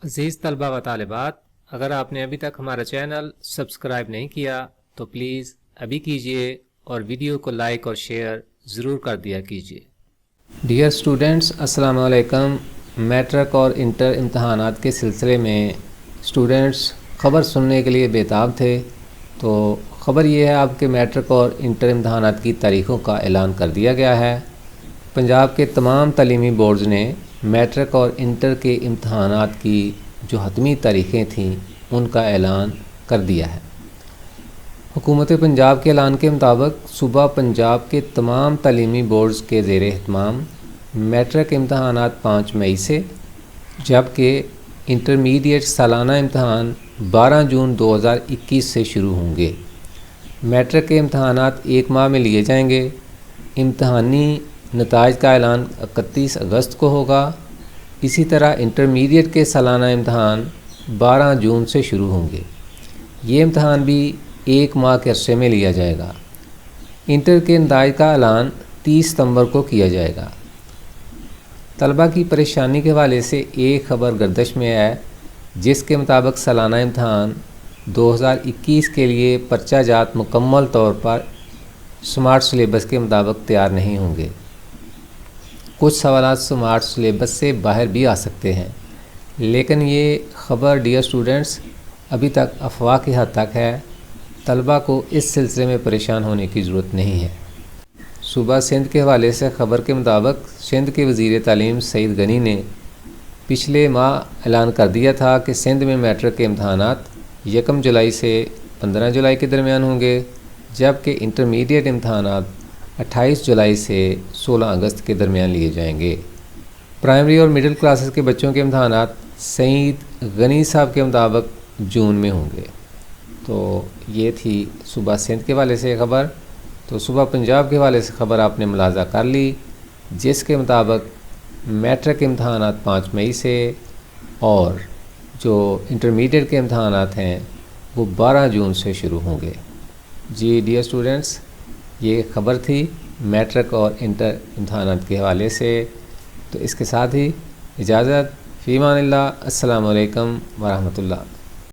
عزیز طلبہ و طالبات، اگر آپ نے ابھی تک ہمارا چینل سبسکرائب نہیں کیا تو پلیز ابھی کیجئے اور ویڈیو کو لائک اور شیئر ضرور کر دیا کیجئے۔ ڈیئر اسٹوڈنٹس، السلام علیکم۔ میٹرک اور انٹر امتحانات کے سلسلے میں اسٹوڈنٹس خبر سننے کے لیے بےتاب تھے، تو خبر یہ ہے آپ کے میٹرک اور انٹر امتحانات کی تاریخوں کا اعلان کر دیا گیا ہے۔ پنجاب کے تمام تعلیمی بورڈز نے میٹرک اور انٹر کے امتحانات کی جو حتمی تاریخیں تھیں ان کا اعلان کر دیا ہے۔ حکومت پنجاب کے اعلان کے مطابق صوبہ پنجاب کے تمام تعلیمی بورڈز کے زیر اہتمام میٹرک امتحانات 5 مئی سے، جبکہ انٹرمیڈیٹ سالانہ امتحان 12 جون 2021 سے شروع ہوں گے۔ میٹرک کے امتحانات 1 ماہ میں لیے جائیں گے۔ امتحانی نتائج کا اعلان 31 اگست کو ہوگا۔ اسی طرح انٹرمیڈیٹ کے سالانہ امتحان 12 جون سے شروع ہوں گے۔ یہ امتحان بھی 1 ماہ کے عرصے میں لیا جائے گا۔ انٹر کے نتائج کا اعلان 30 ستمبر کو کیا جائے گا۔ طلبہ کی پریشانی کے حوالے سے ایک خبر گردش میں ہے، جس کے مطابق سالانہ امتحان 2021 کے لیے پرچہ جات مکمل طور پر سمارٹ سلیبس کے مطابق تیار نہیں ہوں گے۔ کچھ سوالات سمارٹ سلیبس سے باہر بھی آ سکتے ہیں، لیکن یہ خبر ڈیئر اسٹوڈنٹس ابھی تک افواہ کی حد تک ہے۔ طلبہ کو اس سلسلے میں پریشان ہونے کی ضرورت نہیں ہے۔ صوبہ سندھ کے حوالے سے خبر کے مطابق سندھ کے وزیر تعلیم سعید غنی نے پچھلے ماہ اعلان کر دیا تھا کہ سندھ میں میٹرک کے امتحانات 1 جولائی سے 15 جولائی کے درمیان ہوں گے، جبکہ انٹرمیڈیٹ امتحانات 28 جولائی سے 16 اگست کے درمیان لیے جائیں گے۔ پرائمری اور مڈل کلاسز کے بچوں کے امتحانات سعید غنی صاحب کے مطابق جون میں ہوں گے۔ تو یہ تھی صوبہ سندھ کے حوالے سے خبر۔ تو صوبہ پنجاب کے حوالے سے خبر آپ نے ملاحظہ کر لی، جس کے مطابق میٹرک امتحانات 5 مئی سے اور جو انٹرمیڈیٹ کے امتحانات ہیں وہ 12 جون سے شروع ہوں گے۔ جی ڈیئر اسٹوڈنٹس، یہ خبر تھی میٹرک اور انٹر امتحانات کے حوالے سے۔ تو اس کے ساتھ ہی اجازت، فی امان اللہ، السلام علیکم ورحمۃ اللہ۔